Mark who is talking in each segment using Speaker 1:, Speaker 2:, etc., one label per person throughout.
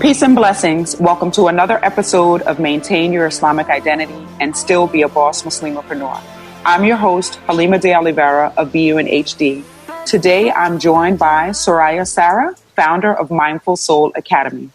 Speaker 1: Peace and blessings. Welcome to another episode of Maintain Your Islamic Identity and Still Be a Boss Muslimapreneur. I'm your host, Halima de Oliveira of BUNHD. Today, I'm joined by Sara, founder of Mindful Soul Academy.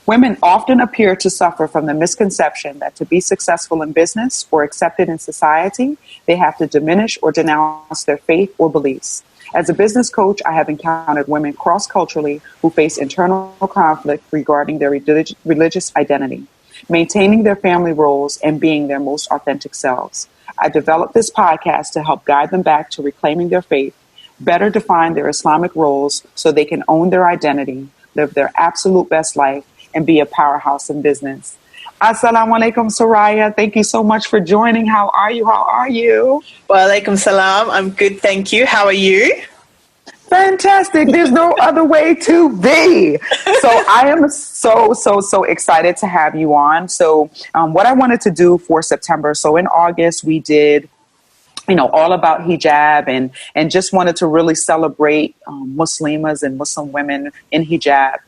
Speaker 1: Women often appear to suffer from the misconception that to be successful in business or accepted in society, they have to diminish or denounce their faith or beliefs. As a business coach, I have encountered women cross-culturally who face internal conflict regarding their religious identity, maintaining their family roles, and being their most authentic selves. I developed this podcast to help guide them back to reclaiming their faith, better define their Islamic roles so they can own their identity, live their absolute best life, and be a powerhouse in business. Assalamu alaikum, Suraya. Thank you so much for joining. How are you?
Speaker 2: Wa alaikum salam. I'm good, thank you. How are you?
Speaker 1: Fantastic. There's no other way to be. So I am so excited to have you on. So what I wanted to do for September, so in August we did all about hijab and just wanted to really celebrate Muslimas and Muslim women in hijab.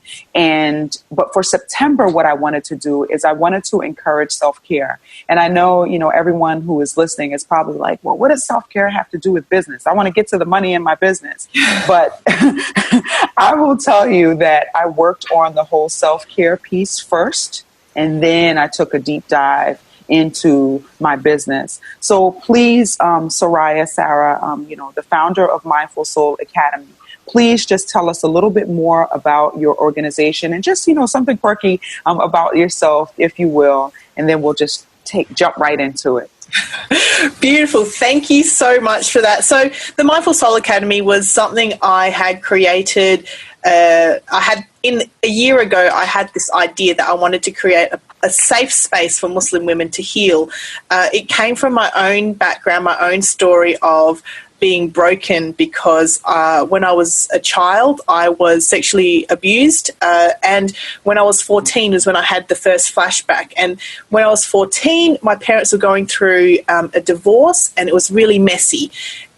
Speaker 1: But for September, what I wanted to do is I wanted to encourage self-care. And I know, everyone who is listening is probably like, well, what does self-care have to do with business? I want to get to the money in my business. But I will tell you that I worked on the whole self-care piece first, and then I took a deep dive into my business. So please, Sara, the founder of Mindful Soul Academy, please just tell us a little bit more about your organization and just, something quirky about yourself, if you will, and then we'll just jump right into it.
Speaker 2: Beautiful. Thank you so much for that. So the Mindful Soul Academy was something I had created. A year ago, I had this idea that I wanted to create a safe space for Muslim women to heal. It came from my own background, my own story of being broken because when I was a child, I was sexually abused. And when I was 14 was when I had the first flashback. And when I was 14, my parents were going through a divorce and it was really messy.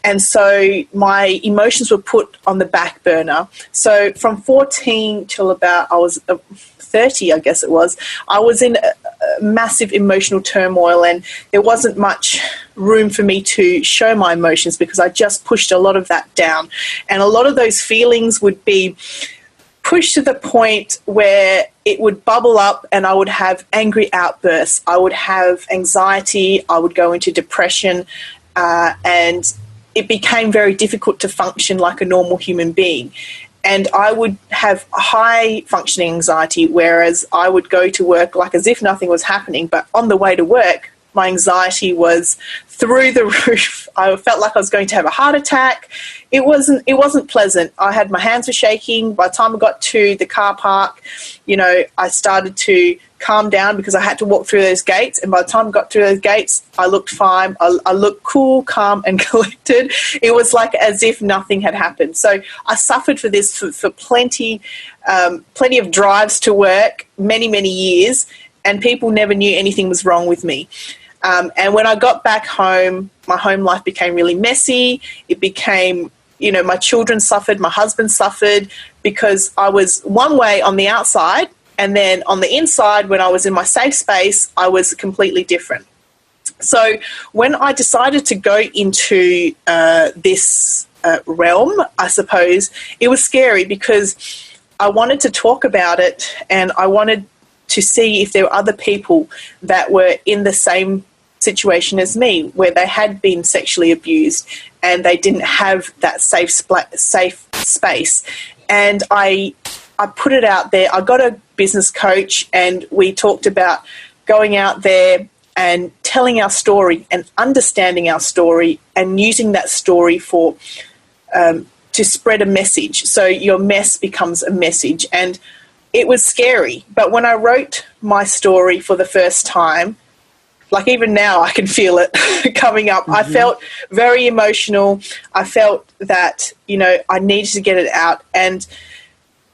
Speaker 2: And so my emotions were put on the back burner. So from 14 till about I was 30, I guess it was, I was in a massive emotional turmoil and there wasn't much room for me to show my emotions because I just pushed a lot of that down. And a lot of those feelings would be pushed to the point where it would bubble up and I would have angry outbursts. I would have anxiety. I would go into depression and it became very difficult to function like a normal human being. And I would have high functioning anxiety, whereas I would go to work like as if nothing was happening. But on the way to work, my anxiety was through the roof. I felt like I was going to have a heart attack. It wasn't pleasant. My hands were shaking. By the time I got to the car park, I started to calm down because I had to walk through those gates. And by the time I got through those gates, I looked fine. I looked cool, calm, and collected. It was like as if nothing had happened. So I suffered for this for plenty of drives to work, many, many years, and people never knew anything was wrong with me. And when I got back home, my home life became really messy. It became, my children suffered, my husband suffered because I was one way on the outside. And then on the inside, when I was in my safe space, I was completely different. So when I decided to go into this realm, I suppose, it was scary because I wanted to talk about it and I wanted to see if there were other people that were in the same situation as me, where they had been sexually abused and they didn't have that safe space. And I put it out there. I got a business coach and we talked about going out there and telling our story and understanding our story and using that story for to spread a message. So your mess becomes a message. And it was scary. But when I wrote my story for the first time, like even now I can feel it coming up. Mm-hmm. I felt very emotional. I felt that, I needed to get it out. And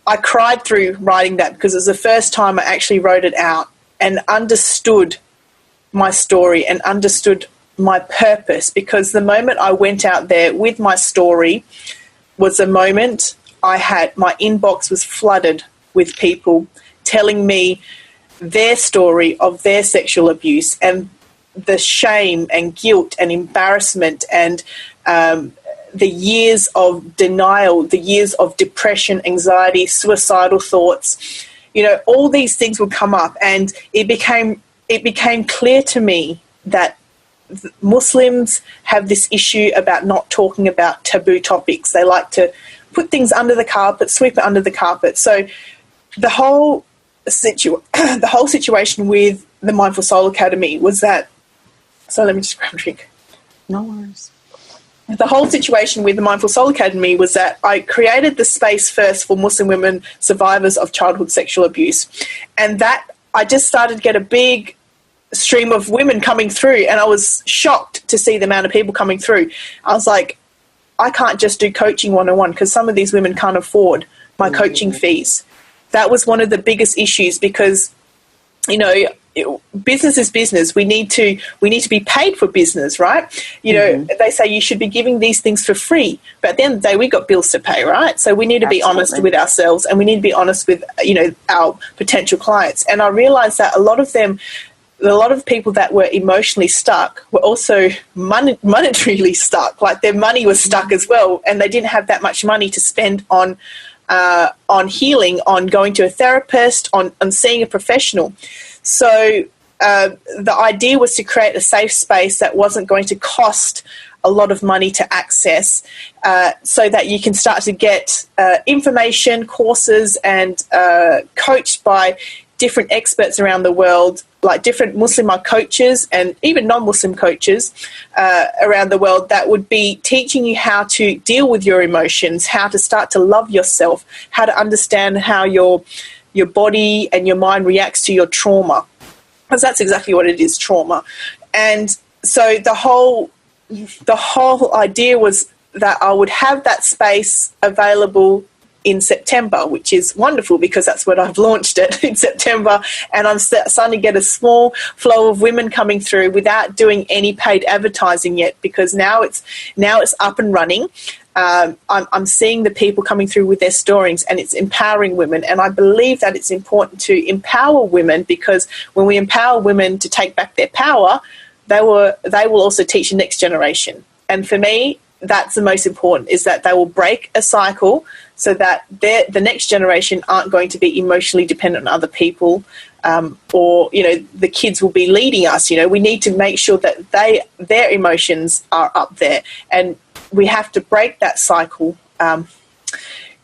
Speaker 2: I cried through writing that because it was the first time I actually wrote it out and understood my story and understood my purpose, because the moment I went out there with my story was the moment my inbox was flooded with people telling me their story of their sexual abuse and the shame and guilt and embarrassment and the years of denial, the years of depression, anxiety, suicidal thoughts. You know, all these things would come up, and it became clear to me that Muslims have this issue about not talking about taboo topics. They like to put things under the carpet, sweep it under the carpet. So the whole situation with the Mindful Soul Academy was that. So let me just grab a drink.
Speaker 1: No worries.
Speaker 2: The whole situation with the Mindful Soul Academy was that I created the space first for Muslim women survivors of childhood sexual abuse, and that I just started to get a big stream of women coming through, and I was shocked to see the amount of people coming through. I was like, I can't just do coaching one-on-one because some of these women can't afford my coaching fees. That was one of the biggest issues because, you know, business is business. We need to be paid for business, right? You know, they say you should be giving these things for free, but at the end of the day, we got bills to pay, right? So we need to be honest with ourselves, and we need to be honest with, you know, our potential clients. And I realized that a lot of people that were emotionally stuck were also monetarily stuck. Like their money was stuck as well, and they didn't have that much money to spend on healing, on going to a therapist, on seeing a professional. So the idea was to create a safe space that wasn't going to cost a lot of money to access, so that you can start to get information, courses, and coached by different experts around the world, like different Muslim coaches and even non-Muslim coaches around the world that would be teaching you how to deal with your emotions, how to start to love yourself, how to understand how your body and your mind reacts to your trauma, because that's exactly what it is, trauma. And so the whole idea was that I would have that space available in September, which is wonderful because that's when I've launched it in September, and I'm starting to get a small flow of women coming through without doing any paid advertising yet, because now it's up and running. I'm seeing the people coming through with their stories, and it's empowering women. And I believe that it's important to empower women, because when we empower women to take back their power, they will also teach the next generation. And for me, that's the most important, is that they will break a cycle so that the next generation aren't going to be emotionally dependent on other people, or, you know, the kids will be leading us. You know, we need to make sure that their emotions are up there, and we have to break that cycle. You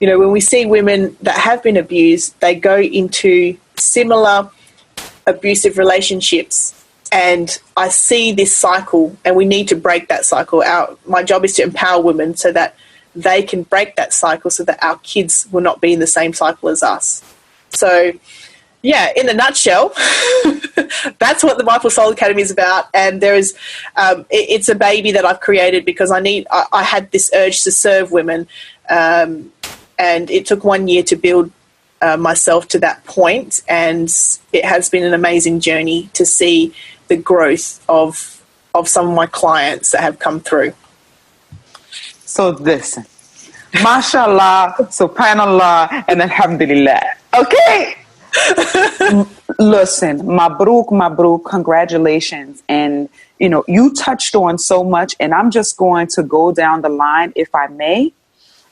Speaker 2: know, when we see women that have been abused, they go into similar abusive relationships, and I see this cycle, and we need to break that cycle. My job is to empower women so that they can break that cycle, so that our kids will not be in the same cycle as us. So, yeah, in a nutshell, that's what the Mindful Soul Academy is about. And there is, it's a baby that I've created because I had this urge to serve women, and it took 1 year to build myself to that point, and it has been an amazing journey to see the growth of some of my clients that have come through.
Speaker 1: So listen, mashallah, subhanallah, and alhamdulillah. Okay. Listen, mabruk, congratulations. And, you know, you touched on so much, and I'm just going to go down the line, if I may.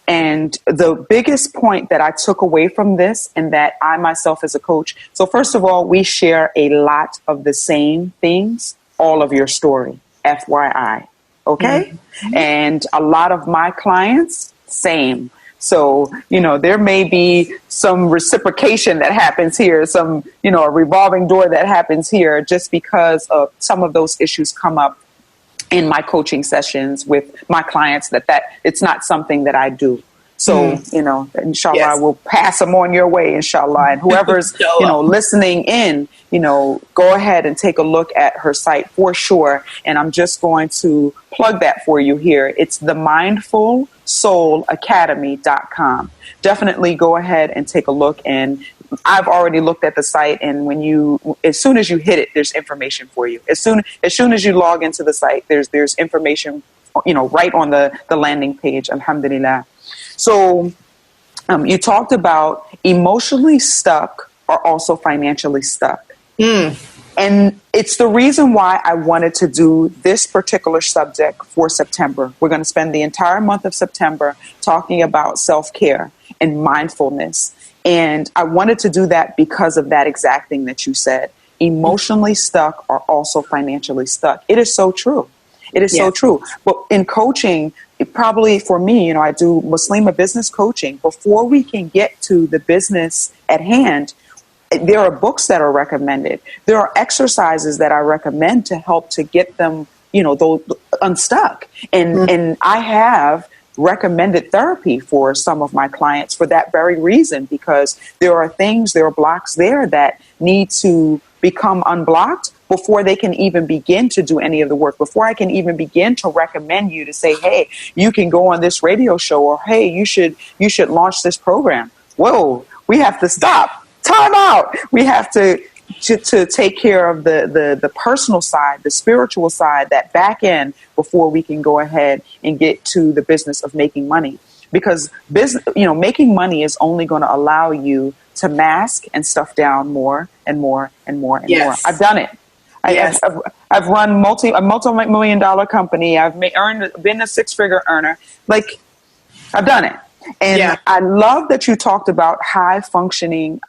Speaker 1: And the biggest point that I took away from this, and that I myself as a coach, so first of all, we share a lot of the same things, all of your story, FYI. Okay. Mm-hmm. And a lot of my clients, same. So, you know, there may be some reciprocation that happens here, some, you know, a revolving door that happens here, just because of some of those issues come up in my coaching sessions with my clients, that it's not something that I do. So, you know, inshallah, yes, we'll pass them on your way, inshallah. And whoever's, you know, listening in, you know, go ahead and take a look at her site for sure. And I'm just going to plug that for you here. It's the mindfulsoulacademy.com. Definitely go ahead and take a look. And I've already looked at the site, and as soon as you hit it, there's information for you. As soon as you log into the site, there's information, you know, right on the landing page. Alhamdulillah. So you talked about emotionally stuck are also financially stuck. And it's the reason why I wanted to do this particular subject for September. We're going to spend the entire month of September talking about self-care and mindfulness. And I wanted to do that because of that exact thing that you said. Emotionally stuck are also financially stuck. It is so true. It is so true. But in coaching, probably for me, I do Muslima business coaching. Before we can get to the business at hand, there are books that are recommended. There are exercises that I recommend to help to get them, those unstuck. And I have recommended therapy for some of my clients for that very reason, because there are blocks there that need to become unblocked before they can even begin to do any of the work, before I can even begin to recommend you to say, hey, you can go on this radio show, or hey, you should launch this program. Whoa, we have to stop. Time out. We have to take care of the personal side, the spiritual side, that back end, before we can go ahead and get to the business of making money. Because making money is only going to allow you to mask and stuff down more and more and more and more. I've done it. I've run a multi-million-dollar company. I've been a six-figure earner. Like, I've done it. And I love that you talked about high-functioning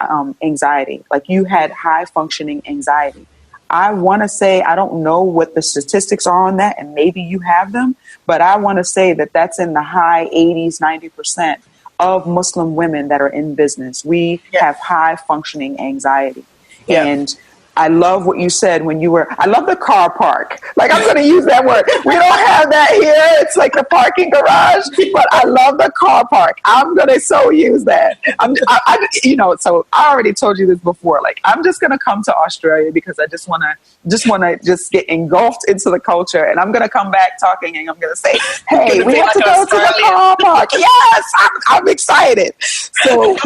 Speaker 1: anxiety. Like, you had high-functioning anxiety. I want to say, I don't know what the statistics are on that, and maybe you have them, but I want to say that that's in the high 80s, 90% of Muslim women that are in business. We have high-functioning anxiety. And I love what you said I love the car park. Like, I'm going to use that word. We don't have that here. It's like the parking garage, but I love the car park. I'm going to so use that. So I already told you this before. Like, I'm just going to come to Australia because I just want to get engulfed into the culture. And I'm going to come back talking, and I'm going to say, hey, we have to go to the car park. Yes, I'm excited. So,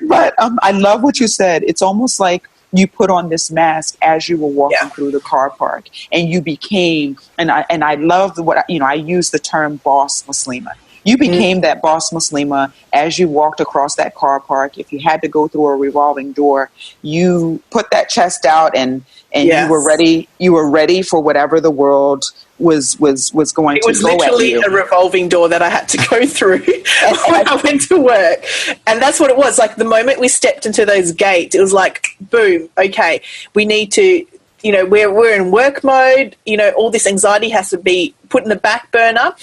Speaker 1: but I love what you said. It's almost like you put on this mask as you were walking through the car park, and you became, and I love I use the term boss Muslima. You became that boss Muslima as you walked across that car park. If you had to go through a revolving door, you put that chest out, and you were ready. You were ready for whatever the world was going to go at you. It was
Speaker 2: literally a revolving door that I had to go through when I went to work. And that's what it was. Like, the moment we stepped into those gates, it was like, boom, okay, we need to, we're in work mode, all this anxiety has to be put in the back burner.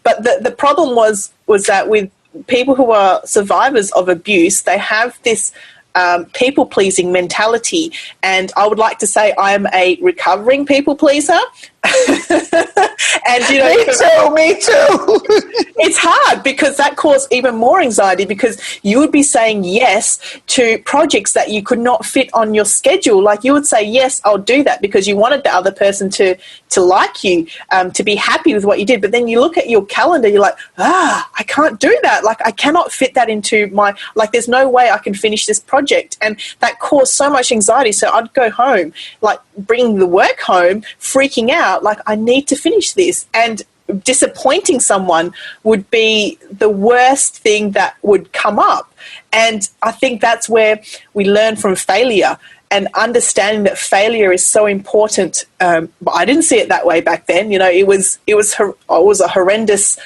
Speaker 2: But the problem was that with people who are survivors of abuse, they have this people-pleasing mentality. And I would like to say I am a recovering people-pleaser. And
Speaker 1: me too.
Speaker 2: It's hard because that caused even more anxiety, because you would be saying yes to projects that you could not fit on your schedule. Like, you would say, yes, I'll do that, because you wanted the other person to like you, to be happy with what you did. But then you look at your calendar, you're like, I can't do that. Like, I cannot fit that into there's no way I can finish this project. And that caused so much anxiety. So I'd go home, like, bring the work home, freaking out, like, I need to finish this. And disappointing someone would be the worst thing that would come up. And I think that's where we learn from failure, and understanding that failure is so important. But I didn't see it that way back then. It was a horrendous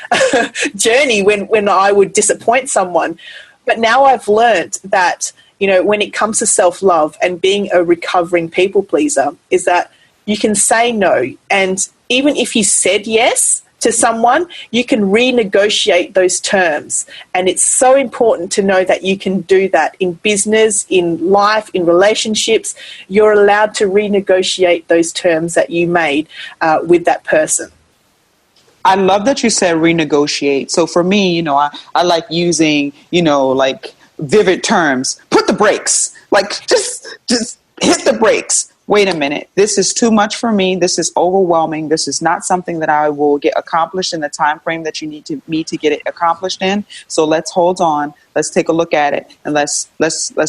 Speaker 2: journey when I would disappoint someone. But now I've learned that, when it comes to self-love and being a recovering people pleaser, is that you can say no. And even if you said yes to someone, you can renegotiate those terms. And it's so important to know that you can do that in business, in life, in relationships. You're allowed to renegotiate those terms that you made with that person.
Speaker 1: I love that you said renegotiate. So for me, I like using, like vivid terms. Put the brakes. Like, just hit the brakes. Wait a minute, this is too much for me. This is overwhelming. This is not something that I will get accomplished in the time frame that you need me to get it accomplished in. So let's hold on. Let's take a look at it, and let's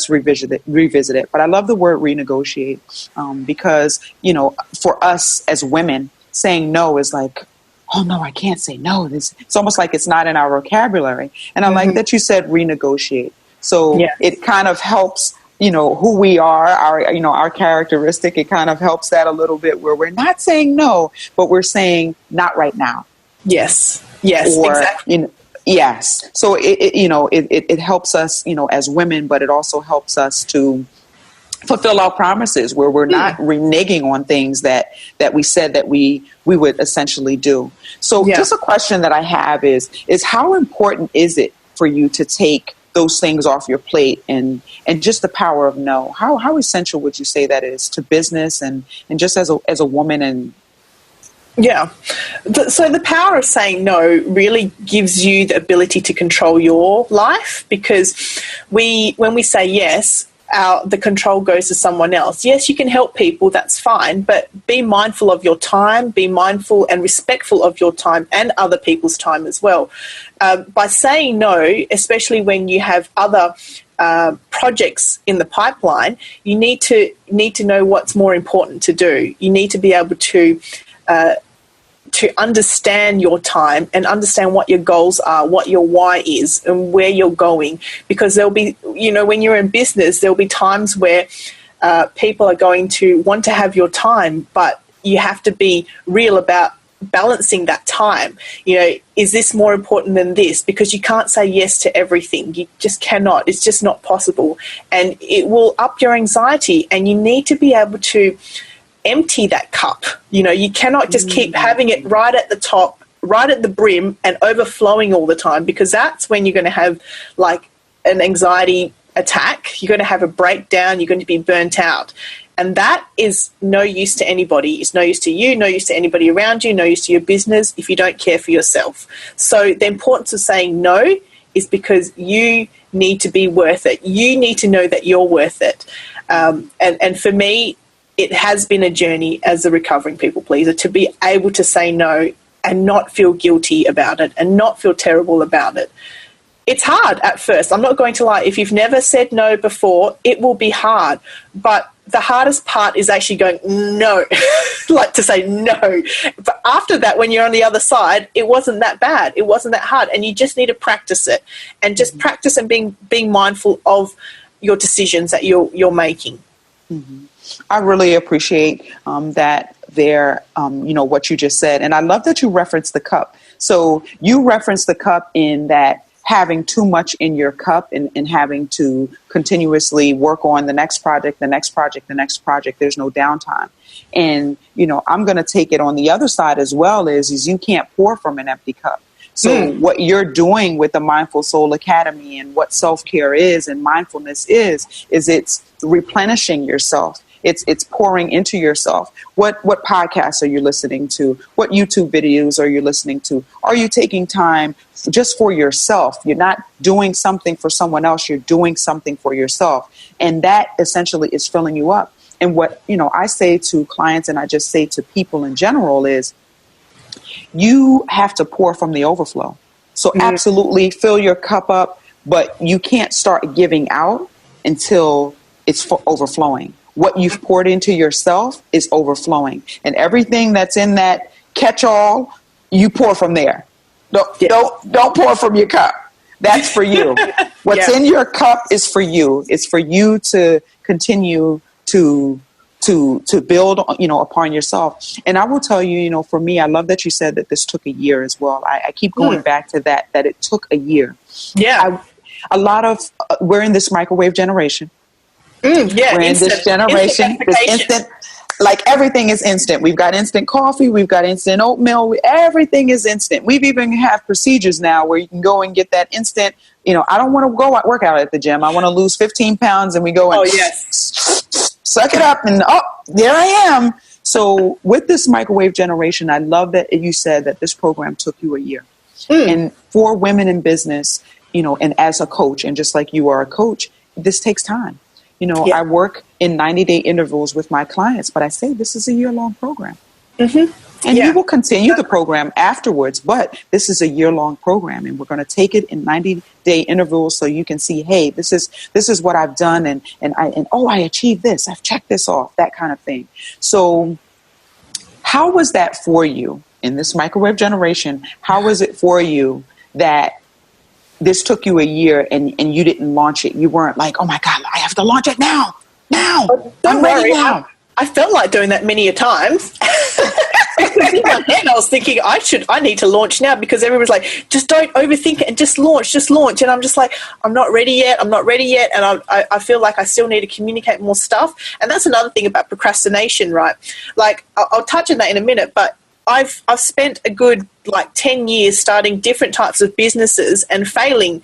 Speaker 1: revisit it. But I love the word renegotiate, because, for us as women, saying no is like, oh no, I can't say no. It's almost like it's not in our vocabulary. And I like that you said renegotiate. So it kind of helps who we are, our characteristic. It kind of helps that a little bit, where we're not saying no, but we're saying not right now.
Speaker 2: Yes,
Speaker 1: Or,
Speaker 2: exactly.
Speaker 1: yes. So it helps us, as women, but it also helps us to fulfill our promises, where we're not reneging on things that we said that we would essentially do. So just a question that I have is how important is it for you to take those things off your plate, and just the power of no? How essential would you say that is to business and just as a woman? And
Speaker 2: yeah. So the power of saying no really gives you the ability to control your life, because when we say yes, the control goes to someone else. Yes, you can help people, that's fine, but be mindful of your time, be mindful and respectful of your time and other people's time as well. By saying no, especially when you have other projects in the pipeline, you need to know what's more important to do. You need to be able to understand your time and understand what your goals are, what your why is, and where you're going. Because there'll be, when you're in business, there'll be times where people are going to want to have your time, but you have to be real about balancing that time. Is this more important than this? Because you can't say yes to everything. You just cannot. It's just not possible. And it will up your anxiety, and you need to be able to empty that cup. You cannot just keep having it right at the top, right at the brim, and overflowing all the time, because that's when you're going to have like an anxiety attack. You're going to have a breakdown. You're going to be burnt out. And that is no use to anybody. It's no use to you, no use to anybody around you, no use to your business if you don't care for yourself. So the importance of saying no is because you need to be worth it. You need to know that you're worth it. And for me, it has been a journey as a recovering people pleaser to be able to say no and not feel guilty about it and not feel terrible about it. It's hard at first. I'm not going to lie. If you've never said no before, it will be hard. But the hardest part is actually going no, like to say no. But after that, when you're on the other side, it wasn't that bad. It wasn't that hard. And you just need to practice it, and just practice and being mindful of your decisions that you're making.
Speaker 1: Mm-hmm. I really appreciate that there, what you just said. And I love that you referenced the cup. So you referenced the cup in that having too much in your cup and having to continuously work on the next project, the next project, the next project. There's no downtime. And, I'm going to take it on the other side as well is you can't pour from an empty cup. So what you're doing with the Mindful Soul Academy and what self-care is and mindfulness is it's replenishing yourself. It's pouring into yourself. What podcasts are you listening to? What YouTube videos are you listening to? Are you taking time just for yourself? You're not doing something for someone else. You're doing something for yourself. And that essentially is filling you up. And what, I say to clients, and I just say to people in general, is you have to pour from the overflow. So absolutely fill your cup up, but you can't start giving out until it's overflowing. What you've poured into yourself is overflowing. And everything that's in that catch-all, you pour from there. Don't pour from your cup. That's for you. What's in your cup is for you. It's for you to continue to build, upon yourself. And I will tell you, for me, I love that you said that this took a year as well. I keep going back to that it took a year.
Speaker 2: Yeah.
Speaker 1: We're in this microwave generation. We're in this generation, this instant, like everything is instant. We've got instant coffee. We've got instant oatmeal. Everything is instant. We've even have procedures now where you can go and get that instant. I don't want to go work out at the gym. I want to lose 15 pounds, and we go and suck it up, and there I am. So with this microwave generation, I love that you said that this program took you a year. And for women in business, and as a coach, and just like you are a coach, this takes time. I work in 90-day intervals with my clients, but I say this is a year-long program. And you will continue the program afterwards, but this is a year-long program, and we're going to take it in 90-day intervals so you can see, hey, this is what I've done, and I achieved this. I've checked this off, that kind of thing. So how was that for you in this microwave generation? How was it for you that this took you a year and you didn't launch it, you weren't like, oh my God, I have to launch it now. I'm ready now.
Speaker 2: I felt like doing that many a times. Because in my head, I was thinking I need to launch now, because everyone's like, just don't overthink it and just launch. And I'm just like, I'm not ready yet. And I feel like I still need to communicate more stuff. And that's another thing about procrastination, right? Like, I'll touch on that in a minute, but I've spent a good 10 years starting different types of businesses and failing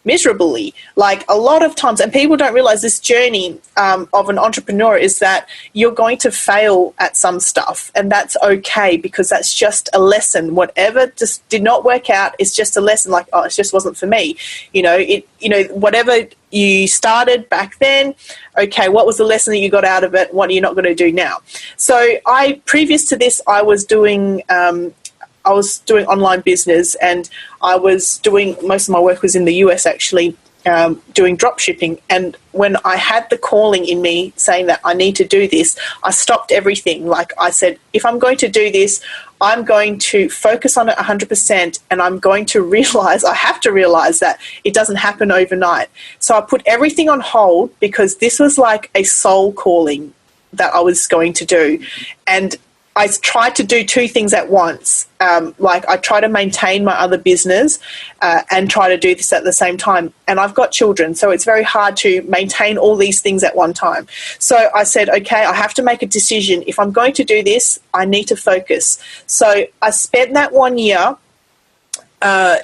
Speaker 2: miserably, like a lot of times. And people don't realize this journey of an entrepreneur is that you're going to fail at some stuff, and that's okay, because that's just a lesson. Whatever just did not work out is just a lesson. Like, oh, it just wasn't for me. Whatever you started back then, okay, what was the lesson that you got out of it? What are you not going to do now? So previous to this, I was doing online business, and I was doing, most of my work was in the US actually, doing drop shipping. And when I had the calling in me saying that I need to do this, I stopped everything. Like, I said, if I'm going to do this, I'm going to focus on it 100%, and I'm going to I have to realize that it doesn't happen overnight. So I put everything on hold, because this was like a soul calling that I was going to do. And I tried to do two things at once. I try to maintain my other business and try to do this at the same time. And I've got children, so it's very hard to maintain all these things at one time. So I said, okay, I have to make a decision. If I'm going to do this, I need to focus. So I spent that 1 year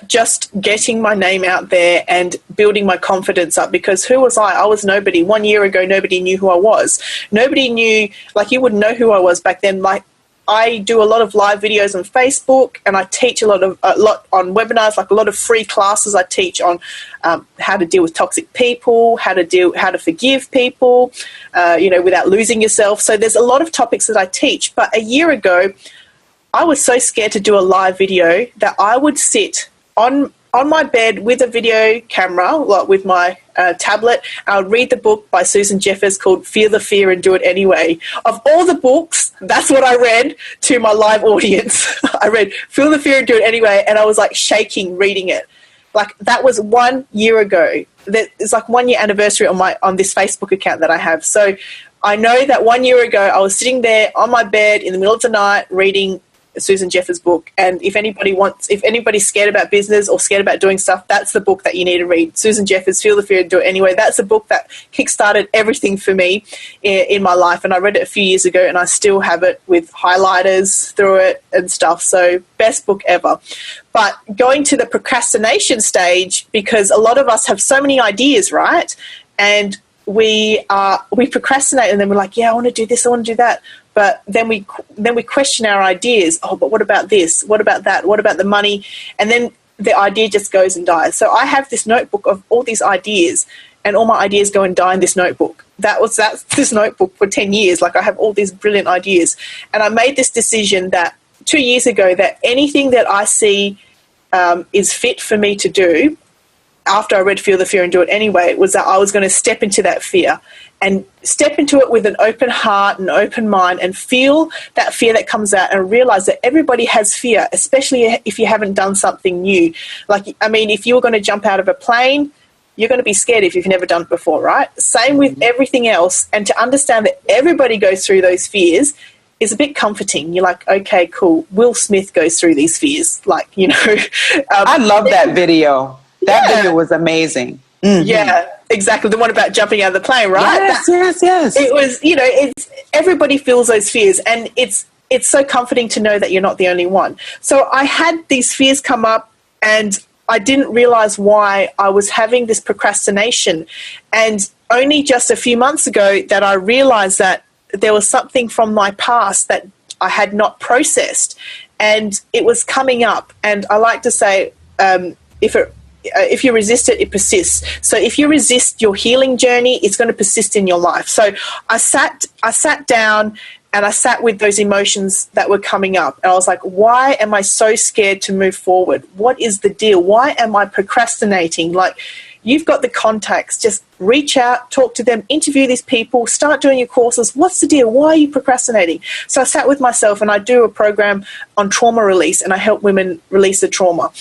Speaker 2: just getting my name out there and building my confidence up, because who was I? I was nobody. 1 year ago, nobody knew who I was. Nobody knew, you wouldn't know who I was back then. I do a lot of live videos on Facebook, and I teach a lot on webinars, a lot of free classes I teach on how to deal with toxic people, how to forgive people, without losing yourself. So there's a lot of topics that I teach. But a year ago, I was so scared to do a live video that I would sit on my bed with a video camera, with my tablet, and I would read the book by Susan Jeffers called Feel the Fear and Do It Anyway. Of all the books, that's what I read to my live audience. I read Feel the Fear and Do It Anyway, and I was shaking reading it. That was 1 year ago. It's 1 year anniversary on this Facebook account that I have. So I know that 1 year ago I was sitting there on my bed in the middle of the night reading Susan Jeffers' book. And if anybody's scared about business or scared about doing stuff, that's the book that you need to read. Susan Jeffers, Feel the Fear and Do It Anyway. That's a book that kickstarted everything for me in my life. And I read it a few years ago, and I still have it with highlighters through it and stuff. So best book ever. But going to the procrastination stage, because a lot of us have so many ideas, right? And we procrastinate, and then we're like, yeah, I want to do this, I want to do that. But then we question our ideas. Oh, but what about this? What about that? What about the money? And then the idea just goes and dies. So I have this notebook of all these ideas, and all my ideas go and die in this notebook. That's this notebook for 10 years. I have all these brilliant ideas. And I made this decision that 2 years ago, that anything that I see is fit for me to do, after I read Feel the Fear and Do It Anyway, was that I was going to step into that fear and step into it with an open heart and open mind, and feel that fear that comes out, and realize that everybody has fear, especially if you haven't done something new. If you were going to jump out of a plane, you're going to be scared if you've never done it before, right? Same with everything else. And to understand that everybody goes through those fears is a bit comforting. You're like, okay, cool. Will Smith goes through these fears.
Speaker 1: I love that video. That video was amazing. Mm-hmm.
Speaker 2: Yeah, exactly. The one about jumping out of the plane, right?
Speaker 1: Yes.
Speaker 2: It was, it's everybody feels those fears, and it's so comforting to know that you're not the only one. So I had these fears come up, and I didn't realize why I was having this procrastination. And only just a few months ago that I realized that there was something from my past that I had not processed, and it was coming up. And I like to say, if you resist it, it persists. So if you resist your healing journey, it's going to persist in your life. So I sat down, and I sat with those emotions that were coming up. And I was like, why am I so scared to move forward? What is the deal? Why am I procrastinating? You've got the contacts. Just reach out, talk to them, interview these people, start doing your courses. What's the deal? Why are you procrastinating? So I sat with myself, and I do a program on trauma release, and I help women release the trauma.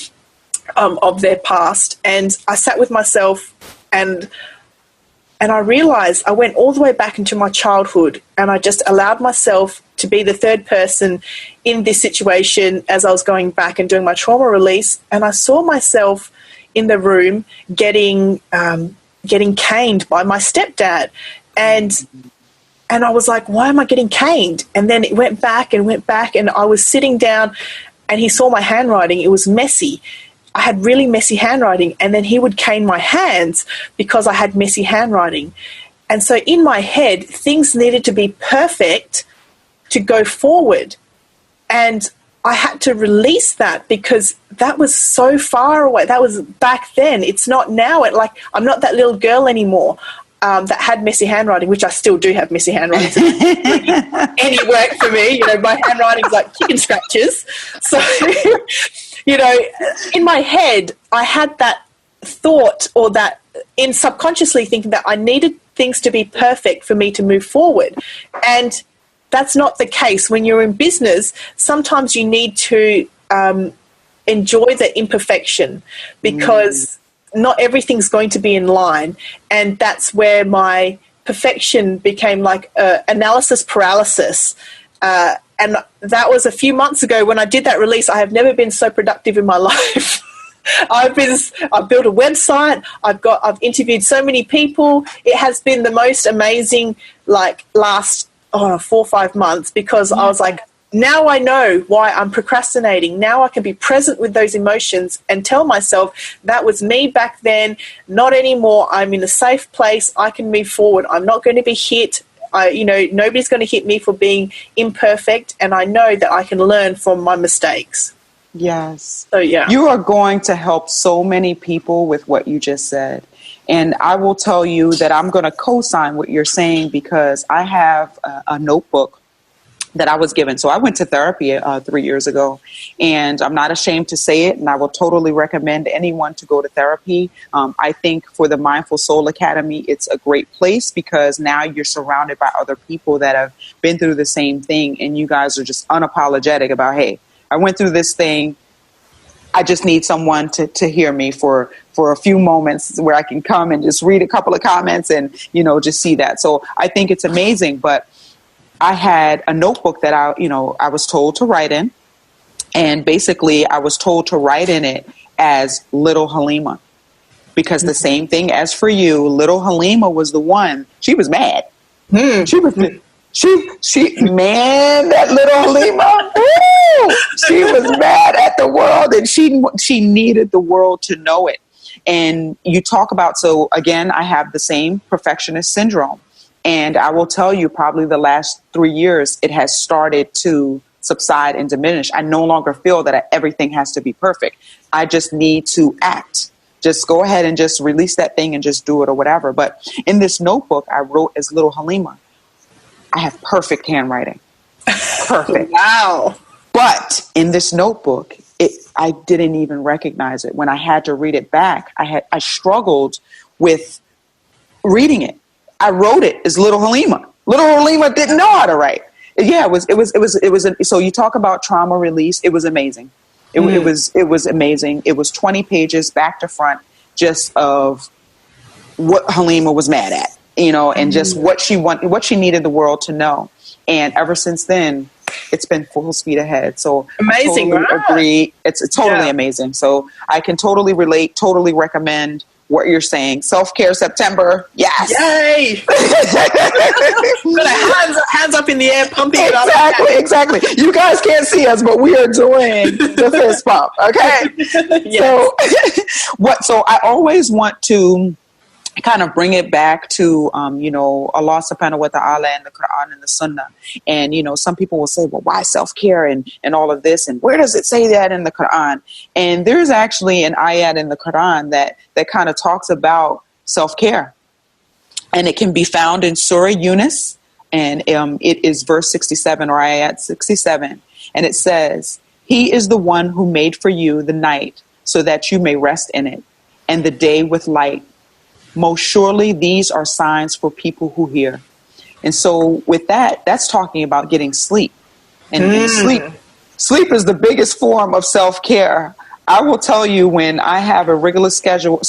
Speaker 2: of their past. And I sat with myself and I realized I went all the way back into my childhood, and I just allowed myself to be the third person in this situation as I was going back and doing my trauma release. And I saw myself in the room getting caned by my stepdad. And I was like, why am I getting caned? And then it went back, and I was sitting down, and he saw my handwriting. It was messy. I had really messy handwriting, and then he would cane my hands because I had messy handwriting. And so in my head, things needed to be perfect to go forward. And I had to release that because that was so far away. That was back then. It's not now. I'm not that little girl anymore that had messy handwriting, which I still do have messy handwriting. So any work for me, my handwriting's like chicken scratches. So, in my head, I had that thought, or that in subconsciously thinking that I needed things to be perfect for me to move forward. And that's not the case. When you're in business, sometimes you need to enjoy the imperfection, because not everything's going to be in line. And that's where my perfection became like analysis paralysis. And that was a few months ago when I did that release. I have never been so productive in my life. I've built a website. I've interviewed so many people. It has been the most amazing, last 4 or 5 months, because I was like, now I know why I'm procrastinating. Now I can be present with those emotions and tell myself that was me back then, not anymore. I'm in a safe place. I can move forward. I'm not going to be hit. Nobody's going to hit me for being imperfect, and I know that I can learn from my mistakes.
Speaker 1: Yes.
Speaker 2: So, yeah.
Speaker 1: You are going to help so many people with what you just said. And I will tell you that I'm going to co-sign what you're saying, because I have a notebook that I was given. So I went to therapy 3 years ago, and I'm not ashamed to say it. And I will totally recommend anyone to go to therapy. I think for the Mindful Soul Academy, it's a great place, because now you're surrounded by other people that have been through the same thing. And you guys are just unapologetic about, hey, I went through this thing. I just need someone to hear me for a few moments where I can come and just read a couple of comments and, just see that. So I think it's amazing. But I had a notebook that I was told to write in. And basically I was told to write in it as Little Halima, because the same thing as for you, Little Halima was the one. She was mad. That little Halima, she was mad at the world, and she needed the world to know it. And you talk about, so again, I have the same perfectionist syndrome. And I will tell you, probably the last 3 years, it has started to subside and diminish. I no longer feel that everything has to be perfect. I just need to act. Just go ahead and just release that thing and just do it or whatever. But in this notebook, I wrote as Little Halima. I have perfect handwriting. Perfect.
Speaker 2: Wow.
Speaker 1: But in this notebook, I didn't even recognize it. When I had to read it back, I struggled with reading it. I wrote it as Little Halima. Little Halima didn't know how to write. Yeah, so you talk about trauma release. It was amazing. It was amazing. It was 20 pages back to front, just of what Halima was mad at, and just what she needed the world to know. And ever since then, it's been full speed ahead. So
Speaker 2: amazing.
Speaker 1: I totally agree. It's totally amazing. So I can totally relate, totally recommend what you're saying. Self-care September. Yes.
Speaker 2: Yay. hands up in the air, pumping it up.
Speaker 1: Exactly. You guys can't see us, but we are doing the fist pump. Okay. Yes. So I always want to kind of bring it back to, Allah subhanahu wa ta'ala and the Quran and the Sunnah. And, some people will say, well, why self-care and all of this? And where does it say that in the Quran? And there's actually an ayat in the Quran that kind of talks about self-care. And it can be found in Surah Yunus. And it is verse 67 or ayat 67. And it says, He is the one who made for you the night so that you may rest in it, and the day with light. Most surely these are signs for people who hear. And so with that, that's talking about getting sleep. And sleep is the biggest form of self-care. I will tell you, when I have a rigorous schedule,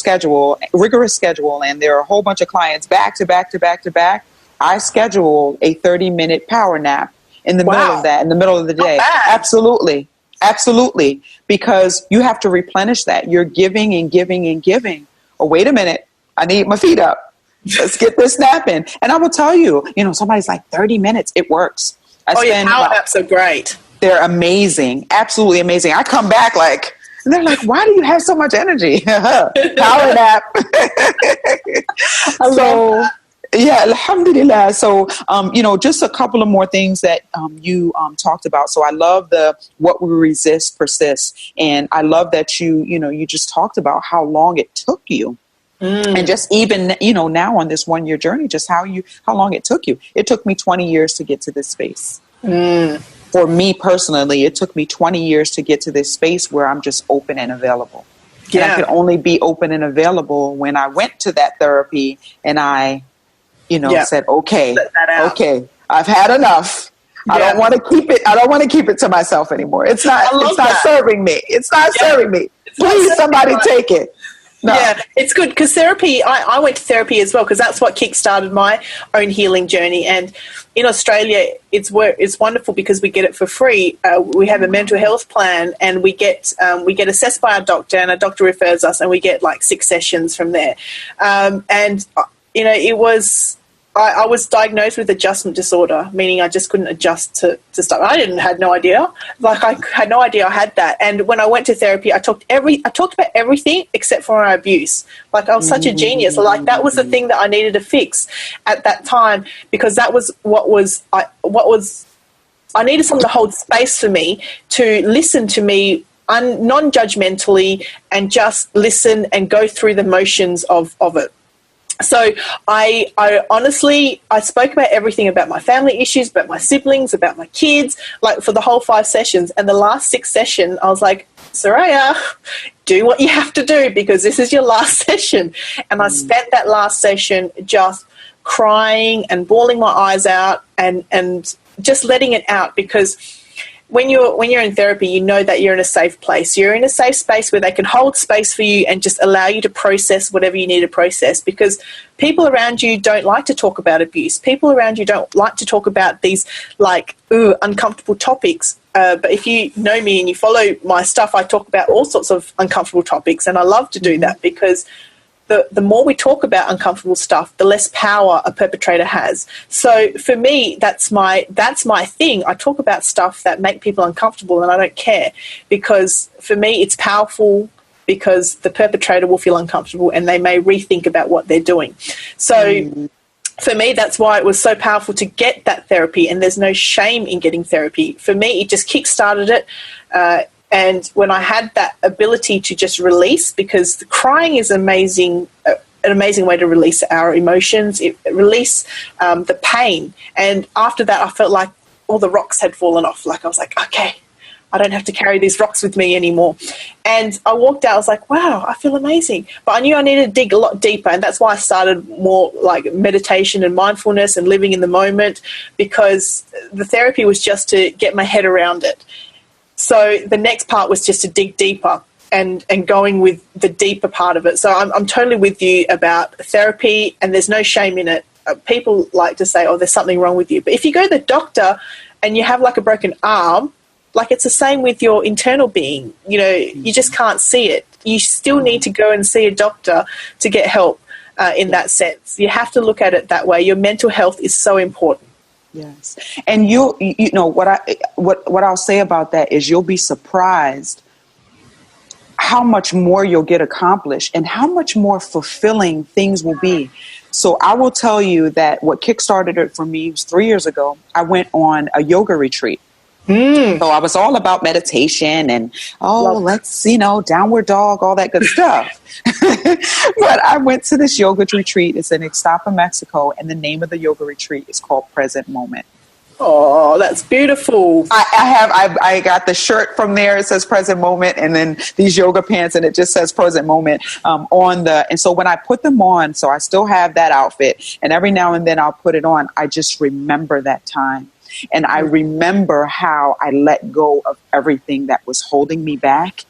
Speaker 1: and there are a whole bunch of clients back to back to back to back, I schedule a 30-minute power nap in the middle of
Speaker 2: Wow.
Speaker 1: that, in the middle of the
Speaker 2: Not
Speaker 1: day.
Speaker 2: bad.
Speaker 1: Absolutely. Absolutely. Because you have to replenish that. You're giving and giving and giving. Oh, wait a minute. I need my feet up. Let's get this nap in. And I will tell you, somebody's like 30 minutes. It works.
Speaker 2: Your power naps are great.
Speaker 1: They're amazing. Absolutely amazing. I come back and they're like, why do you have so much energy? Power nap. So, yeah, alhamdulillah. So, just a couple of more things that you talked about. So I love what we resist persists. And I love that you just talked about how long it took you. And just even, now on this 1 year journey, just how long it took you. It took me 20 years to get to this space. For me personally, it took me 20 years to get to this space where I'm just open and available. Yeah. And I could only be open and available when I went to that therapy and I, said, okay, I've had enough. Yeah. I don't want to keep it to myself anymore. It's not serving me. It's not serving me. Please, somebody take it. No.
Speaker 2: Yeah, it's good because therapy, I went to therapy as well because that's what kick-started my own healing journey. And in Australia, it's wonderful because we get it for free. We have a mental health plan and we get assessed by our doctor, and our doctor refers us, and we get like 6 sessions from there. I was diagnosed with adjustment disorder, meaning I just couldn't adjust to stuff. I had no idea. I had no idea I had that. And when I went to therapy, I talked about everything except for my abuse. I was such a genius. That was the thing that I needed to fix at that time, because that was I needed someone to hold space for me, to listen to me non-judgmentally, and just listen and go through the motions of it. So I honestly spoke about everything, about my family issues, about my siblings, about my kids, for the whole 5 sessions. And the last 6th session, I was like, Suraya, do what you have to do because this is your last session. And I spent that last session just crying and bawling my eyes out and just letting it out, because when you're in therapy, you know that you're in a safe place. You're in a safe space where they can hold space for you and just allow you to process whatever you need to process, because people around you don't like to talk about abuse. People around you don't like to talk about these uncomfortable topics. But if you know me and you follow my stuff, I talk about all sorts of uncomfortable topics, and I love to do that because the more we talk about uncomfortable stuff, the less power a perpetrator has. So for me, that's my thing. I talk about stuff that make people uncomfortable, and I don't care, because for me it's powerful, because the perpetrator will feel uncomfortable and they may rethink about what they're doing. So for me, that's why it was so powerful to get that therapy, and there's no shame in getting therapy. For me, it just kick-started it. And when I had that ability to just release, because the crying is an amazing way to release our emotions, release the pain. And after that, I felt like all the rocks had fallen off. I was like, okay, I don't have to carry these rocks with me anymore. And I walked out, I was like, wow, I feel amazing. But I knew I needed to dig a lot deeper, and that's why I started more meditation and mindfulness and living in the moment, because the therapy was just to get my head around it. So the next part was just to dig deeper and going with the deeper part of it. So I'm totally with you about therapy, and there's no shame in it. People like to say, oh, there's something wrong with you. But if you go to the doctor and you have a broken arm, it's the same with your internal being. You just can't see it. You still need to go and see a doctor to get help in that sense. You have to look at it that way. Your mental health is so important.
Speaker 1: Yes. And what I'll say about that is you'll be surprised how much more you'll get accomplished and how much more fulfilling things will be. So I will tell you that what kickstarted it for me was 3 years ago. I went on a yoga retreat. So I was all about meditation and, downward dog, all that good stuff. But I went to this yoga retreat. It's in Ixtapa, Mexico. And the name of the yoga retreat is called Present Moment.
Speaker 2: Oh, that's beautiful.
Speaker 1: I got the shirt from there. It says Present Moment, and then these yoga pants, and it just says Present Moment and so when I put them on, so I still have that outfit, and every now and then I'll put it on. I just remember that time. And I remember how I let go of everything that was holding me back.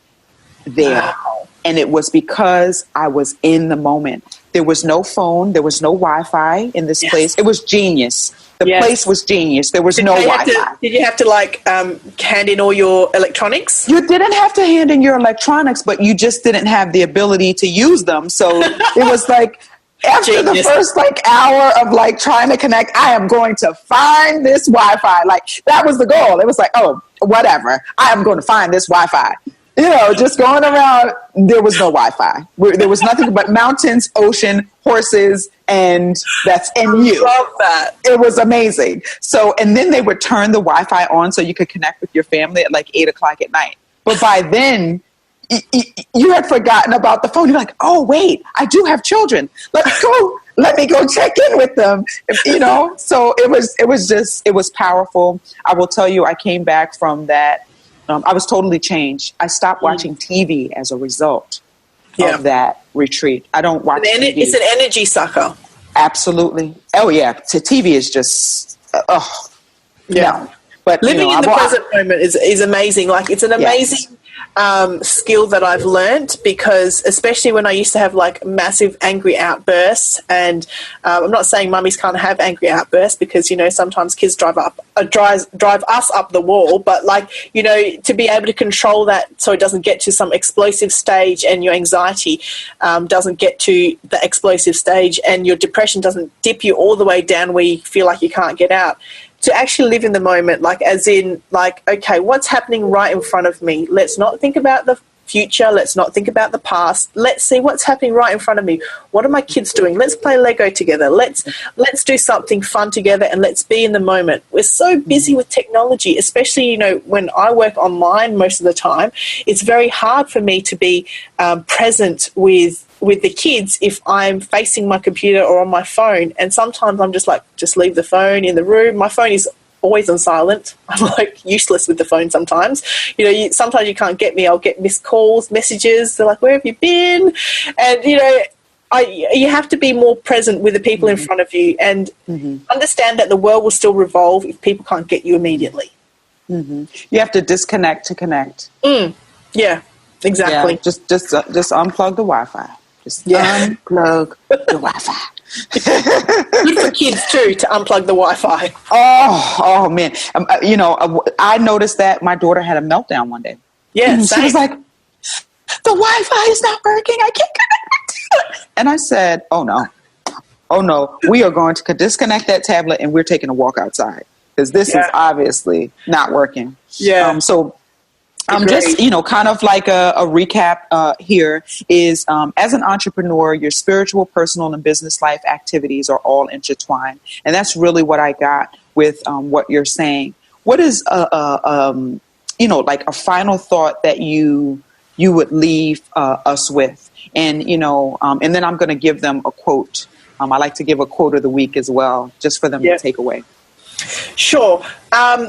Speaker 1: there.
Speaker 2: Wow.
Speaker 1: And it was because I was in the moment. There was no phone. There was no Wi-Fi in this place. It was genius. The place was genius. There was no Wi-Fi.
Speaker 2: Did you have to hand in all your electronics?
Speaker 1: You didn't have to hand in your electronics, but you just didn't have the ability to use them. So it was like, after the first hour of trying to connect, I am going to find this Wi-Fi. That was the goal. It was oh, whatever. I am going to find this Wi-Fi. Just going around, there was no Wi-Fi. There was nothing but mountains, ocean, horses, and that's you.
Speaker 2: I love that.
Speaker 1: It was amazing. So, and then they would turn the Wi-Fi on so you could connect with your family at 8 o'clock at night. But by then, you had forgotten about the phone. You're like, oh, wait, I do have children. Let me go check in with them. So it was powerful. I will tell you, I came back from that. I was totally changed. I stopped watching TV as a result of that retreat. I don't watch TV.
Speaker 2: It's an energy sucker.
Speaker 1: Absolutely. Oh, yeah. So TV is just, no. But
Speaker 2: living in the present moment is amazing. It's an amazing skill that I've learned, because especially when I used to have massive angry outbursts, and I'm not saying mummies can't have angry outbursts, because sometimes kids drive us up the wall, but to be able to control that so it doesn't get to some explosive stage, and your anxiety doesn't get to the explosive stage, and your depression doesn't dip you all the way down where you feel like you can't get out. To actually live in the moment, okay, what's happening right in front of me? Let's not think about the future. Let's not think about the past. Let's see what's happening right in front of me. What are my kids doing? Let's play Lego together. Let's do something fun together, and let's be in the moment. We're so busy with technology, especially, when I work online most of the time. It's very hard for me to be present with the kids if I'm facing my computer or on my phone. And sometimes I'm just leave the phone in the room. My phone is always on silent. I'm useless with the phone sometimes. Sometimes you can't get me. I'll get missed calls, messages. They're where have you been? And, you have to be more present with the people in front of you, and understand that the world will still revolve if people can't get you immediately.
Speaker 1: You have to disconnect to connect.
Speaker 2: Yeah, exactly.
Speaker 1: Yeah, just unplug the Wi-Fi. Just unplug the Wi-Fi.
Speaker 2: Good for kids too, to unplug the Wi-Fi.
Speaker 1: Oh man. I noticed that my daughter had a meltdown one day.
Speaker 2: Yeah,
Speaker 1: she was like, the Wi-Fi is not working. I can't connect. And I said, oh no, we are going to disconnect that tablet, and we're taking a walk outside, because this is obviously not working.
Speaker 2: Yeah.
Speaker 1: Just, kind of a recap here is, as an entrepreneur, your spiritual, personal, and business life activities are all intertwined. And that's really what I got with what you're saying. What is, a final thought that you would leave us with? And, and then I'm going to give them a quote. I like to give a quote of the week as well, just for them to take away.
Speaker 2: Sure.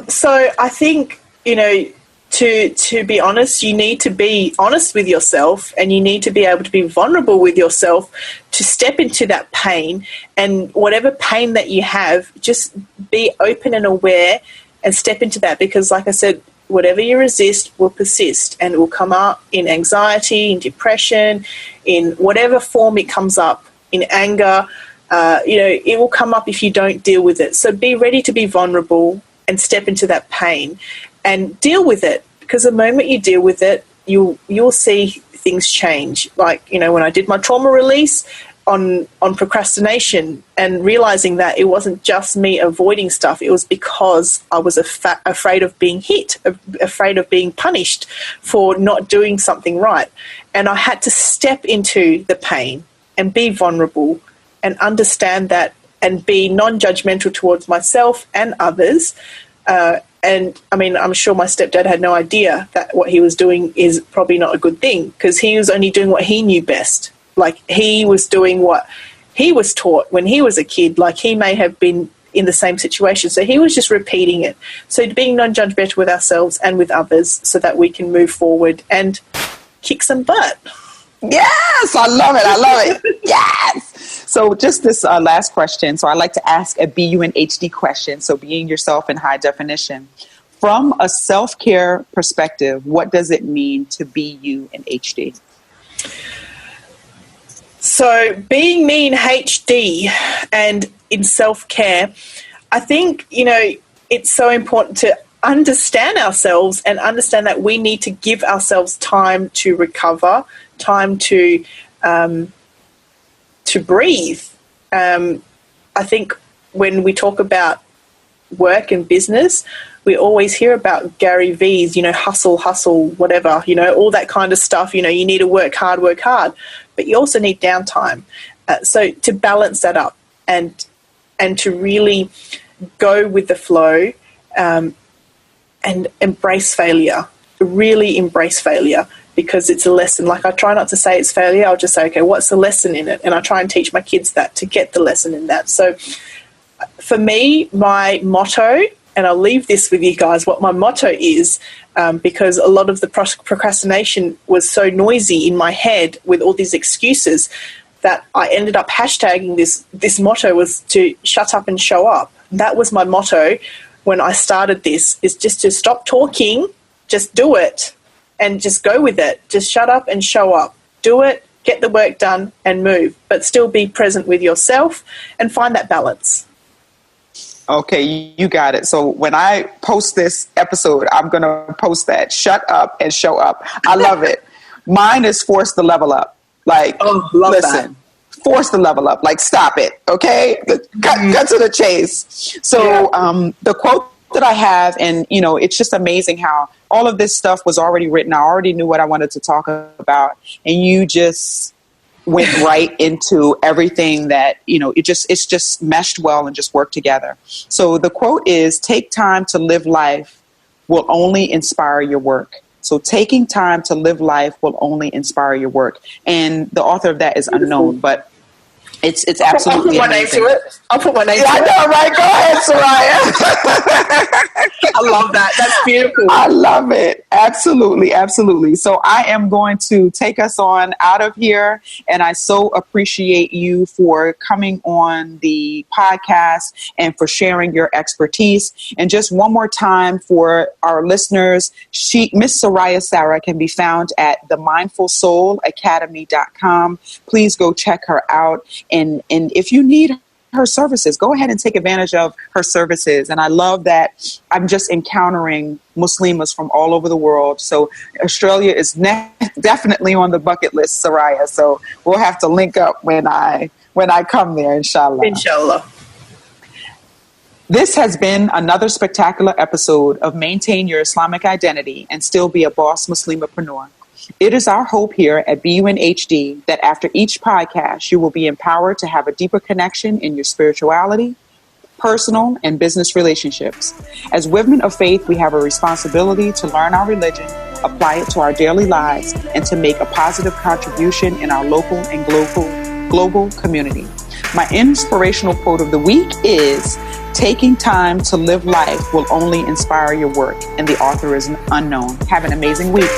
Speaker 2: So I think, to be honest, you need to be honest with yourself, and you need to be able to be vulnerable with yourself to step into that pain. And whatever pain that you have, just be open and aware and step into that, because like I said, whatever you resist will persist, and it will come up in anxiety, in depression, in whatever form it comes up, in anger. It will come up if you don't deal with it. So be ready to be vulnerable and step into that pain and deal with it, because the moment you deal with it, you'll see things change. When I did my trauma release on procrastination, and realizing that it wasn't just me avoiding stuff, it was because I was afraid of being hit, afraid of being punished for not doing something right. And I had to step into the pain and be vulnerable and understand that, and be non-judgmental towards myself and others. And I mean, I'm sure my stepdad had no idea that what he was doing is probably not a good thing, because he was only doing what he knew best. He was doing what he was taught when he was a kid. He may have been in the same situation, so he was just repeating it. So being non-judgmental with ourselves and with others, so that we can move forward and kick some butt.
Speaker 1: Yes, I love it. Yes. So just this last question. So I like to ask a BUNHD question. So being yourself in high definition. from a self-care perspective, what does it mean to be you in HD?
Speaker 2: So being me in HD and in self-care, I think, it's so important to understand ourselves and understand that we need to give ourselves time to recover, time to breathe. I think when we talk about work and business, we always hear about Gary V's, hustle, whatever, all that kind of stuff. You need to work hard, but you also need downtime. So to balance that up and to really go with the flow, and embrace failure, really embrace failure, because it's a lesson. Like, I try not to say it's failure. I'll just say, okay, what's the lesson in it? And I try and teach my kids that, to get the lesson in that. So for me, my motto, and I'll leave this with you guys, what my motto is, because a lot of the procrastination was so noisy in my head with all these excuses that I ended up hashtagging this motto was to shut up and show up. That was my motto when I started this, is just to stop talking, just do it, and just go with it. Just shut up and show up. Do it, get the work done, and move. But still be present with yourself and find that balance.
Speaker 1: Okay, you got it. So when I post this episode, I'm going to post that. Shut up and show up. I love it. Mine is force the level up. Like, listen. Force the level up. Like, stop it. Okay? Cut to the chase. So the quote that I have, and, it's just amazing how all of this stuff was already written. I already knew what I wanted to talk about. And you just went right into everything that, it's just meshed well and just worked together. So the quote is, take time to live life will only inspire your work. So taking time to live life will only inspire your work. And the author of that is unknown, but it's absolutely amazing.
Speaker 2: I'll put my name to it.
Speaker 1: I know, right? Go ahead, Suraya.
Speaker 2: I love that. That's beautiful.
Speaker 1: I love it. Absolutely, absolutely. So I am going to take us on out of here, and I so appreciate you for coming on the podcast and for sharing your expertise. And just one more time for our listeners, Miss Suraya Sara can be found at themindfulsoulacademy.com. Please go check her out. And if you need her services, go ahead and take advantage of her services. And I love that I'm just encountering Muslimas from all over the world. So Australia is definitely on the bucket list, Suraya. So we'll have to link up when I come there, inshallah.
Speaker 2: Inshallah.
Speaker 1: This has been another spectacular episode of Maintain Your Islamic Identity and Still Be a Boss Muslimapreneur. It is our hope here at BUNHD that after each podcast, you will be empowered to have a deeper connection in your spirituality, personal, and business relationships. As women of faith, we have a responsibility to learn our religion, apply it to our daily lives, and to make a positive contribution in our local and global community. My inspirational quote of the week is, taking time to live life will only inspire your work, and the author is unknown. Have an amazing week.